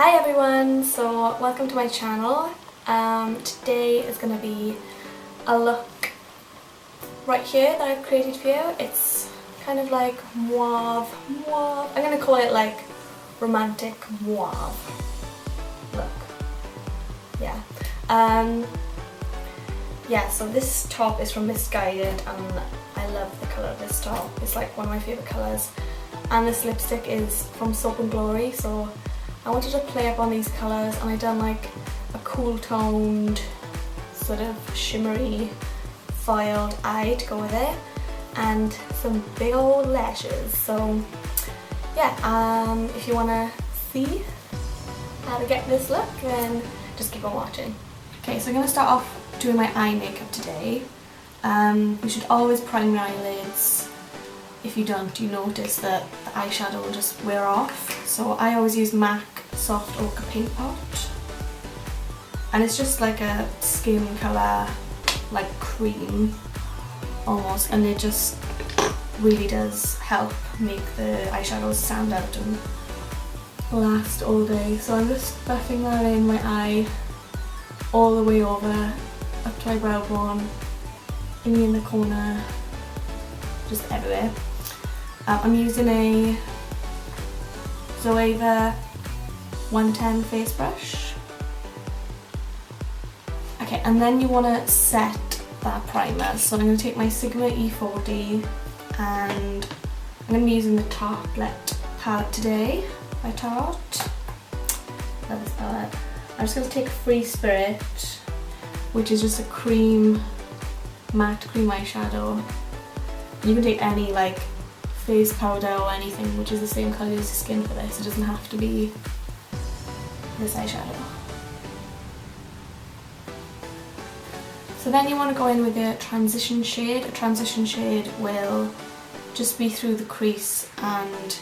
Hi everyone, so welcome to my channel. Today is going to be a look right here that I've created for you. It's kind of like mauve. I'm going to call it like romantic mauve look. Yeah. So this top is from Misguided and I love the colour of this top. It's like one of my favourite colours. And this lipstick is from Soap and Glory, so I wanted to play up on these colours and I done like a cool toned sort of shimmery foiled eye to go with it and some big old lashes. So yeah, if you want to see how to get this look, then just keep on watching. Okay, so I'm going to start off doing my eye makeup today. You should always prime your eyelids. If you don't, you notice that the eyeshadow will just wear off. So I always use MAC Soft Ochre Paint Pot. And it's just like a skin colour, like cream almost. And it just really does help make the eyeshadows stand out and last all day. So I'm just buffing that in my eye all the way over, up to my brow bone, in the corner, just everywhere. I'm using a Zoeva 110 face brush. Okay, and then you want to set that primer. So I'm going to take my Sigma E40 and I'm going to be using the Tartelette palette today by Tarte. Love this palette. I'm just going to take Free Spirit, which is just a cream, matte cream eyeshadow. You can take any like face powder or anything which is the same colour as your skin for this. It doesn't have to be this eyeshadow. So then you want to go in with a transition shade. A transition shade will just be through the crease and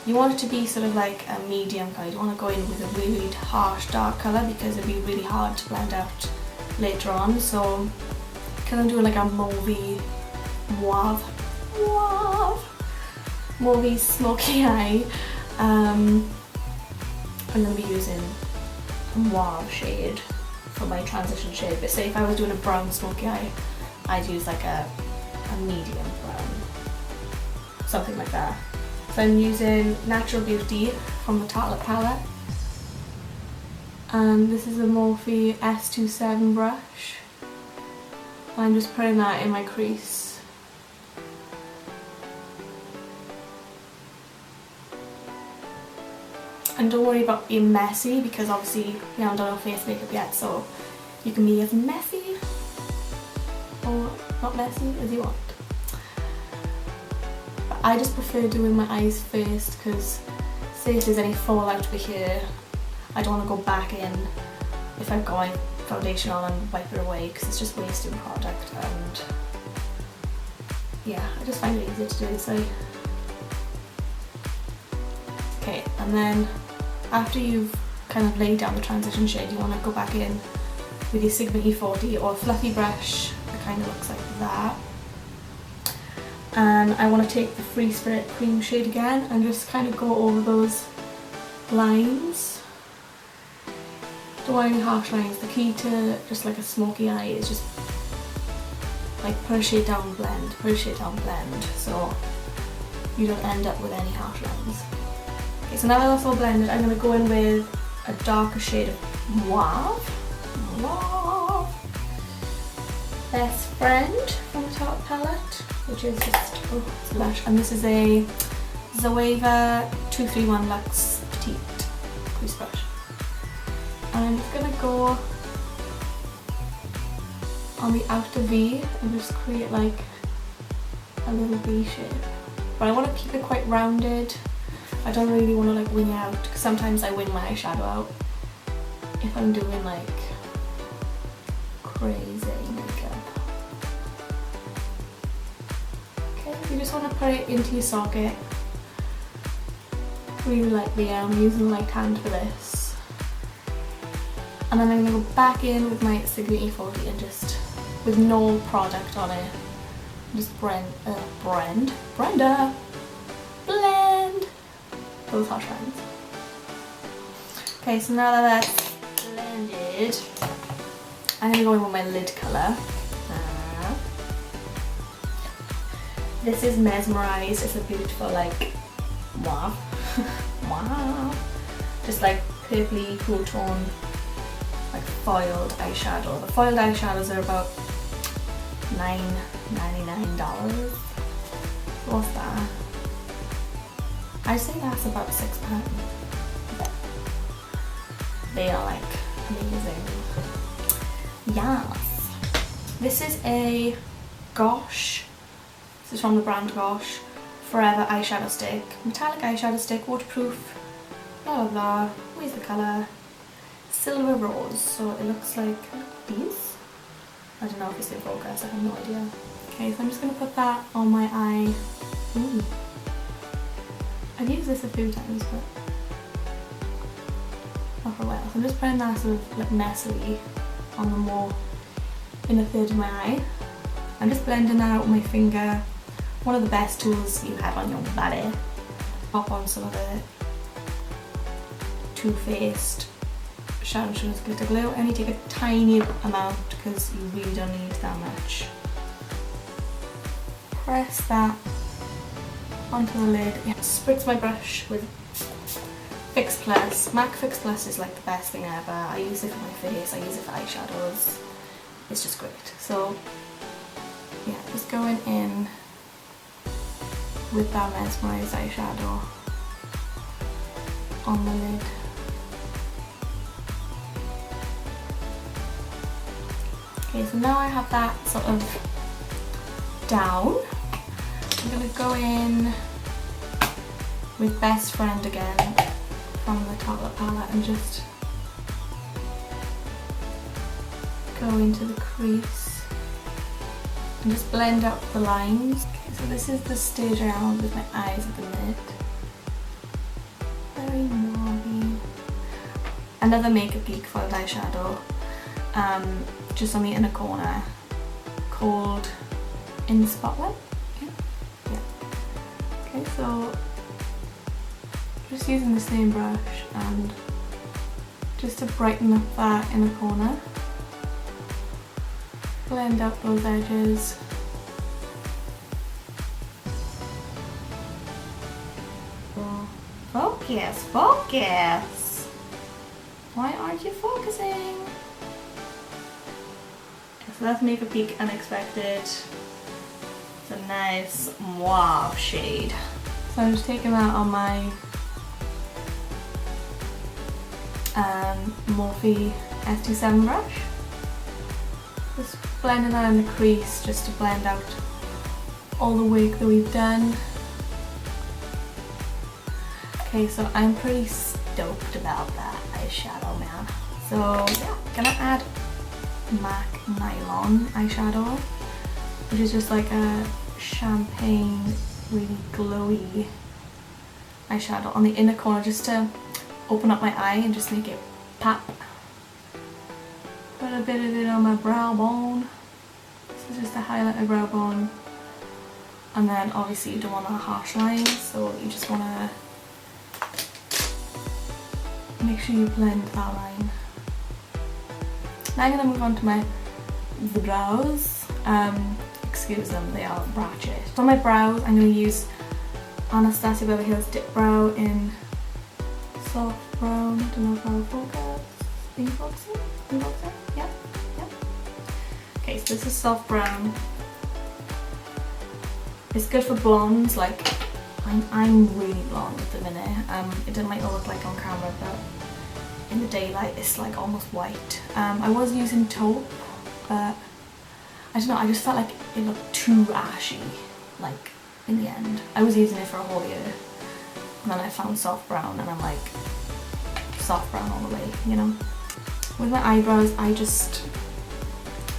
you want it to be sort of like a medium colour. You want to go in with a really harsh dark colour because it'd be really hard to blend out later on. So because I'm doing like a mauve smoky eye, I'm going to be using a mauve shade for my transition shade. But say if I was doing a brown smoky eye, I'd use like a medium brown, something like that. So I'm using Natural Beauty from the Tartelette palette, and this is a Morphe S27 brush. I'm just putting that in my crease. And don't worry about being messy because obviously you haven't done our face makeup yet, so you can be as messy or not messy as you want. But I just prefer doing my eyes first because say if there's any fallout over here, I don't want to go back in if I've got my foundation on and wipe it away because it's just wasting product, and yeah, I just find it easier to do this way. Okay, and then after you've kind of laid down the transition shade, you want to go back in with your Sigma E40 or a fluffy brush that kind of looks like that. And I want to take the Free Spirit cream shade again and just kind of go over those lines. Don't want any harsh lines. The key to just like a smoky eye is just like put a shade down, blend, put a shade down, blend, so you don't end up with any harsh lines. Okay, so now that that's all blended, I'm going to go in with a darker shade of Mauve. Best Friend from the Tarte palette, which is just, oh, it's lush. And this is a Zoeva 231 Luxe Petite crease brush. And I'm just going to go on the outer V and just create like a little V shape. But I want to keep it quite rounded. I don't really want to like wing out because sometimes I wing my eyeshadow out if I'm doing like crazy makeup. Okay, you just want to put it into your socket really lightly. I'm using my light hand for this. And then I'm going to go back in with my Sigma E40 and just, with no product on it, just blend those harsh lines. Okay, so now that that's blended, I'm gonna go in with my lid colour. This is Mesmerised. It's a beautiful like mauve. Wow. Just like purpley, cool tone, like foiled eyeshadow. The foiled eyeshadows are about $9.99. What's that? I say that's about £6. They are like amazing. Yes. This is a Gosh. This is from the brand Gosh. Forever eyeshadow stick. Metallic eyeshadow stick, waterproof. Blah blah blah. Where's the colour? Silver rose. So it looks like these. I don't know if it's in focus. I have no idea. Okay, so I'm just gonna put that on my eye. Ooh. I've used this a few times, but not for a while. So I'm just putting that sort of like messily on the more inner third of my eye. I'm just blending that out with my finger. One of the best tools you have on your body. Pop on some of the Too Faced Shadow Shimmer's Glitter Glue. I only take a tiny amount because you really don't need that much. Press that onto the lid. Spritz my brush with Fix Plus. MAC Fix Plus is like the best thing ever. I use it for my face, I use it for eyeshadows. It's just great. So yeah, just going in with that Mesmerised eyeshadow on the lid. Okay, so now I have that sort of down. I'm going to go in with Best Friend again from the top of the palette and just go into the crease and just blend up the lines. Okay, so this is the stage I am with my eyes at the minute. Very mauve. Another Makeup Geek foiled eyeshadow, just on the inner corner, called In Spotlight. Okay, so just using the same brush and just to brighten up that inner corner, blend up those edges. Focus, focus! Why aren't you focusing? So that's Makeup Geek Unexpected. It's a nice mauve shade. So I'm just taking that on my Morphe S27 brush. Just blending that in the crease just to blend out all the work that we've done. Okay, so I'm pretty stoked about that eyeshadow, man. So yeah, gonna add MAC Nylon eyeshadow, which is just like a champagne, really glowy eyeshadow on the inner corner, just to open up my eye and just make it pop. Put a bit of it on my brow bone. This is just to highlight my brow bone. And then obviously you don't want a harsh line, so you just want to make sure you blend that line. Now I'm going to move on to my brows. Excuse them, they are ratchet. For my brows, I'm going to use Anastasia Beverly Hills Dip Brow in soft brown. I don't know if I'll focus. Are you focusing? Are you focusing? Yeah? Yeah? Okay, so this is soft brown. It's good for blondes, like I'm really blonde at the minute. It didn't might not look like on camera, but in the daylight it's like almost white. I was using taupe, but I don't know, I just felt like it looked too ashy, like in the end. I was using it for a whole year, and then I found soft brown and I'm like, soft brown all the way, you know? With my eyebrows, I just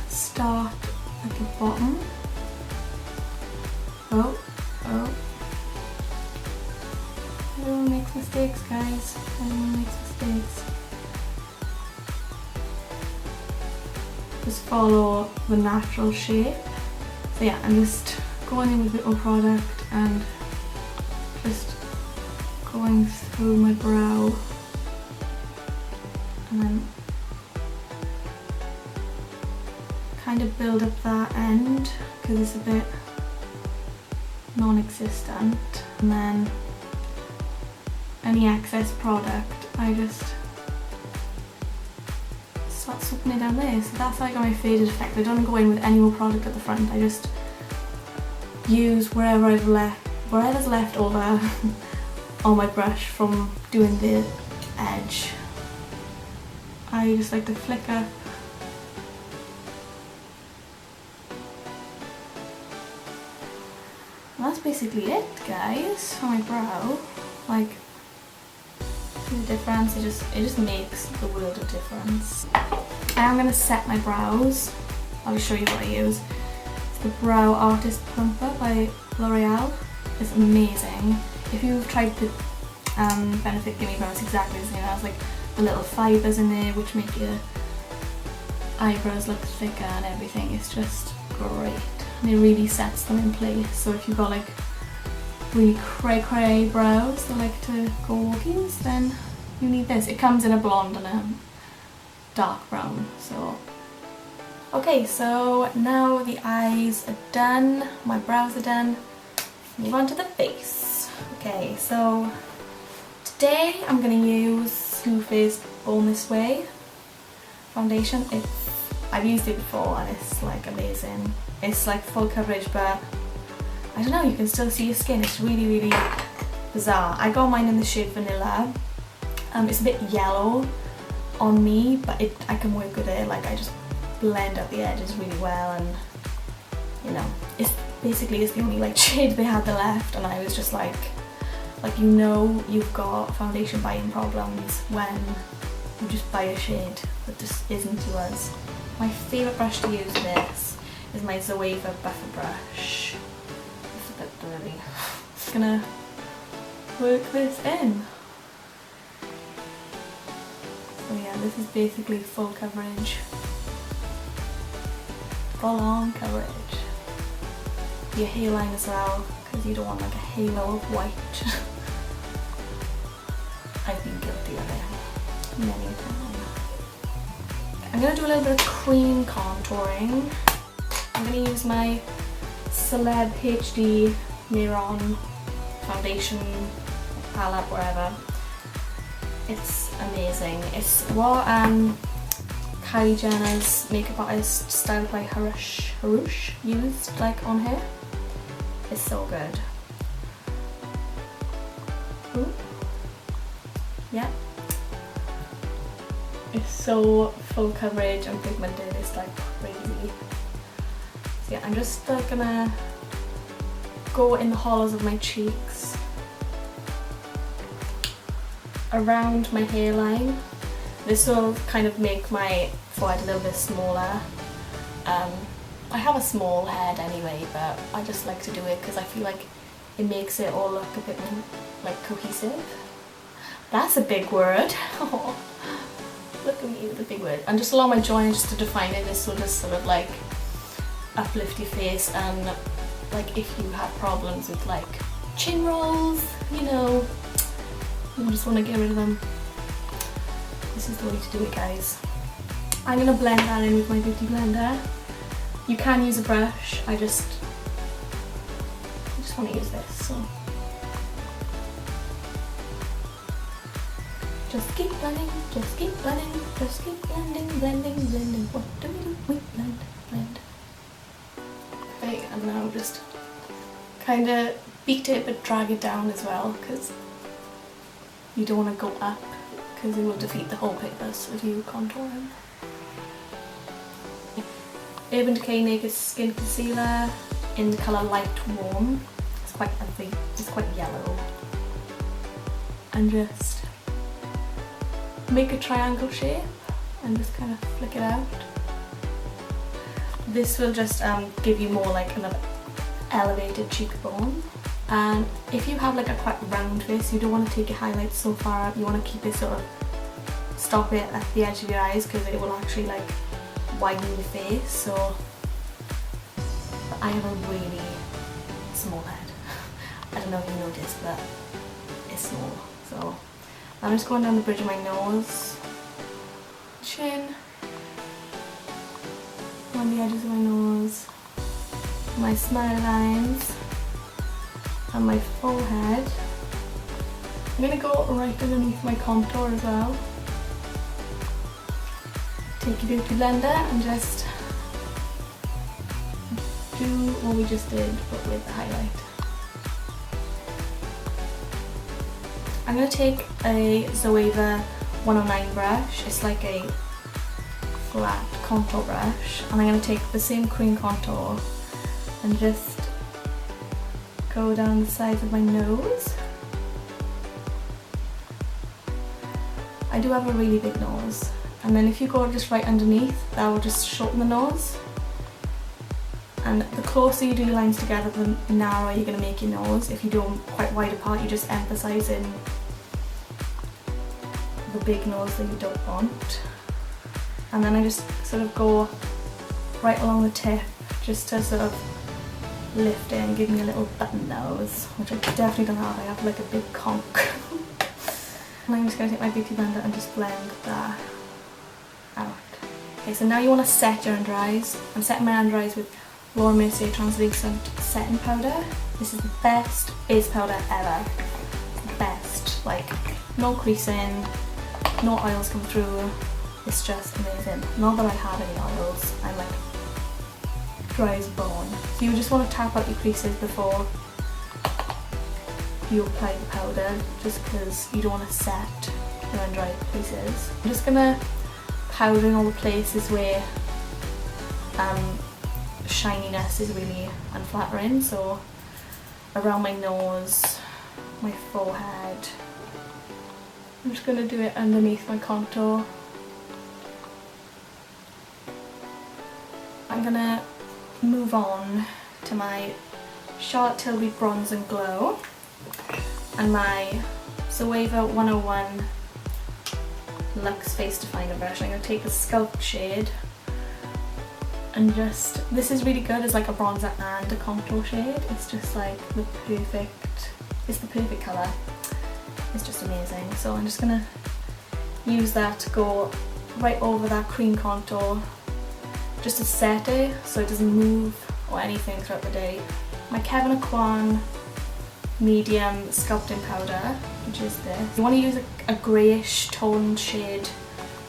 start at the bottom. Oh. Everyone makes mistakes, guys. Everyone makes mistakes. Just follow the natural shape. So yeah, I'm just going in with a little product and just going through my brow and then kind of build up that end because it's a bit non-existent, and then any excess product I just start swapping it down there. So that's like my faded effect. I don't go in with any more product at the front, I just use wherever's left over on my brush from doing the edge. I just like to flick up and that's basically it, guys, for my brow. Like, see the difference? It just makes the world of difference. I am gonna set my brows. I'll show you what I use. It's the Brow Artist Plumper by L'Oreal. It's amazing. If you've tried the Benefit Gimme Brow, it's exactly the same. It has like the little fibres in there which make your eyebrows look thicker and everything. It's just great. And it really sets them in place. So if you've got like really cray brows that like to go walkies, then you need this. It comes in a blonde and a dark brown. So okay, so now the eyes are done, my brows are done. Move on to the face. Okay, so today I'm gonna use Too Faced Born This Way foundation. I've used it before and it's like amazing. It's like full coverage, but I don't know, you can still see your skin. It's really bizarre. I got mine in the shade Vanilla. It's a bit yellow on me, but I can work with it. Like, I just blend out the edges really well, and you know, it's the only like shade they had left, and I was just like you know, you've got foundation buying problems when you just buy a shade that just isn't yours. My favourite brush to use this is my Zoeva buffer brush. It's a bit dirty. Just gonna work this in. So yeah, this is basically full coverage. Full on coverage. Your hairline as well, because you don't want like a halo of white. I've been guilty of it many a time. I'm going to do a little bit of cream contouring. I'm going to use my Celeb HD Miron foundation palette, wherever. It's amazing. It's what Kylie Jenner's makeup artist styled by Harush used like on her. It's so good. Ooh. Yeah. It's so full coverage and pigmented, it's like crazy. So yeah, I'm just like gonna go in the hollows of my cheeks, around my hairline. This will kind of make my forehead a little bit smaller. I have a small head anyway, but I just like to do it because I feel like it makes it all look a bit more like cohesive. That's a big word. Oh, look at me with a big word. And just along my jawline, just to define it, this will just sort of like uplift your face, and like if you have problems with like chin rolls, you know, you just want to get rid of them. This is the way to do it, guys. I'm going to blend that in with my beauty blender. You can use a brush, I just want to use this, so just keep blending, just keep blending, just keep blending, blending. What do we do? We blend. Okay, and now just kind of beat it but drag it down as well, because you don't want to go up, because it will defeat the whole purpose of you contouring. Urban Decay Naked Skin Concealer in the colour Light Warm. It's quite ugly, it's quite yellow. And just make a triangle shape and just kind of flick it out. This will just give you more like an elevated cheekbone. And if you have like a quite round face, you don't want to take your highlights so far up, you want to keep it sort of, stop it at the edge of your eyes, because it will actually like widen your face. So I have a really small head. I don't know if you noticed, but it's small. So I'm just going down the bridge of my nose chin, on the edges of my nose, my smile lines, and my forehead. I'm going to go right underneath my contour as well. Take your beauty blender and just do what we just did but with the highlight. I'm going to take a Zoeva 109 brush. It's like a flat contour brush, and I'm going to take the same cream contour and just go down the sides of my nose. I do have a really big nose, and then if you go just right underneath, that will just shorten the nose. And the closer you do your lines together, the narrower you're going to make your nose. If you do them quite wide apart, you're just emphasising the big nose that you don't want. And then I just sort of go right along the tip just to sort of lift it and give me a little button nose, which I definitely don't have. I have like a big conch. And I'm just going to take my beauty blender and just blend that out. Okay, so now you want to set your under eyes. I'm setting my under eyes with Laura Mercier Translucent Setting Powder. This is the best base powder ever. The best. Like, no creasing, no oils come through. It's just amazing. Not that I have any oils. I'm like dry as a bone. So you just want to tap out your creases before you apply the powder, just because you don't want to set your under eye creases. I'm just gonna powder in all the places where shininess is really unflattering. So around my nose, my forehead. I'm just gonna do it underneath my contour. I'm gonna move on to my Charlotte Tilbury Bronze and Glow and my Zoeva 101 Luxe Face Definer brush. I'm going to take the Sculpt shade and just, this is really good as like a bronzer and a contour shade. It's just like the perfect colour. It's just amazing. So I'm just going to use that to go right over that cream contour, just to set it so it doesn't move or anything throughout the day. My Kevin Aucoin medium sculpting powder, which is this. You want to use a greyish toned shade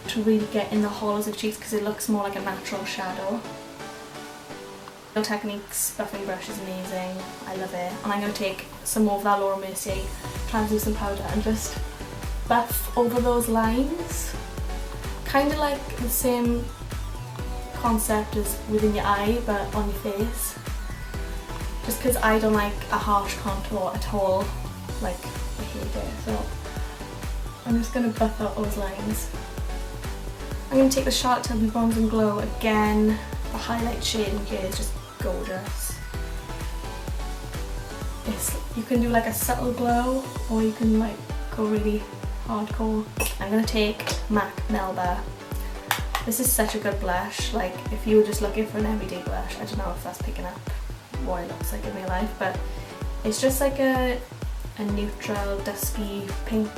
to really get in the hollows of cheeks because it looks more like a natural shadow. Real Techniques buffing brush is amazing. I love it. And I'm going to take some more of that Laura Mercier translucent powder and just buff over those lines. Kind of like the same concept as within your eye but on your face, just because I don't like a harsh contour at all. Like, I hate it. So I'm just going to buff out those lines. I'm going to take the Charlotte Tilbury Bronze and Glow again. The highlight shade in here is just gorgeous. You can do like a subtle glow, or you can like go really hardcore. I'm going to take MAC Melba. This is such a good blush. Like, if you were just looking for an everyday blush, I don't know if that's picking up what it looks like in real life, but it's just like a neutral dusky pink,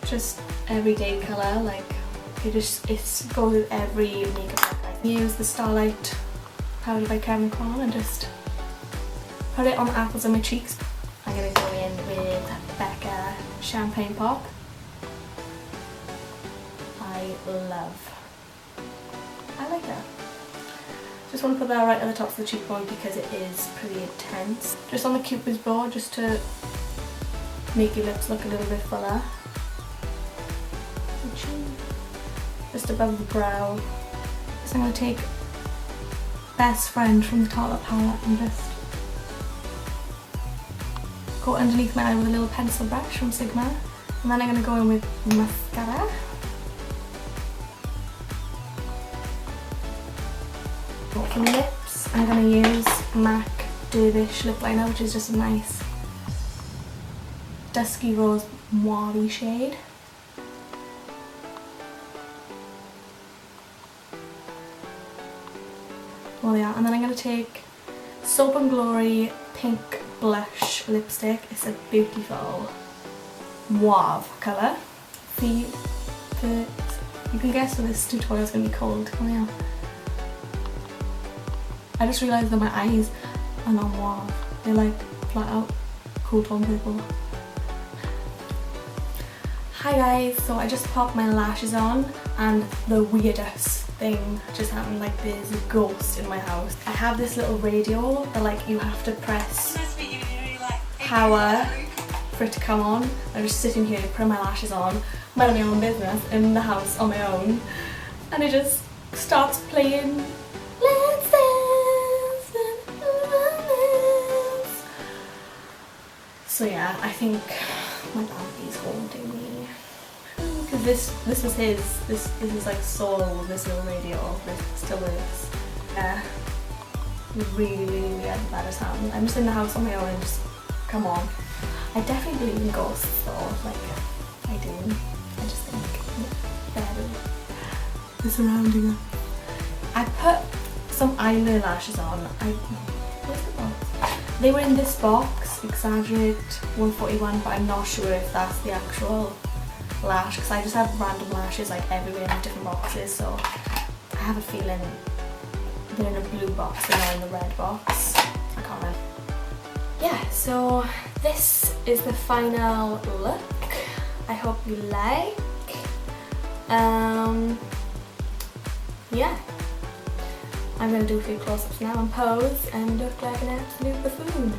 just everyday colour. Like, it goes with every makeup look. I use the Starlight powder by Kevin Aucoin and just put it on the apples of my cheeks. I'm going to go in with Becca Champagne Pop. I like that. Just want to put that right at the top of the cheekbone because it is pretty intense. Just on the Cupid's bow, just to make your lips look a little bit fuller. Just above the brow. So I'm going to take Best Friend from the Tartelette palette and just go underneath my eye with a little pencil brush from Sigma. And then I'm going to go in with mascara. For lips, I'm going to use MAC Dervish lip liner, which is just a nice dusky rose Mauve shade. Well, yeah, and then I'm going to take Soap and Glory Pink Blush Lipstick. It's a beautiful mauve colour. See, You can guess when this tutorial is going to be called. Oh yeah. I just realised that my eyes are not Mauve. They're like flat out cool tone purple. Hi guys, so I just popped my lashes on and the weirdest thing just happened. Like there's a ghost in my house. I have this little radio that like you have to press power for it to come on. I'm just sitting here putting my lashes on, minding my own business in the house on my own, and it just starts playing Let's Dance, Let's Dance. So yeah, I think my baby's haunting me. Because this was his, this is like soul, this little radio, this still works. Yeah, really weird that has happened. I'm just in the house on my own and just, come on. I definitely believe in ghosts though, like, I do. I just think they're surrounding us. I put some eyeliner lashes on. Where's the box? They were in this box, Exaggerate 141, but I'm not sure if that's the actual lash because I just have random lashes like everywhere in different boxes, so I have a feeling they're in a blue box and not in the red box. I can't remember. Yeah, so this is the final look. I hope you like. Yeah, I'm gonna do a few close-ups now and pose and look like an absolute buffoon.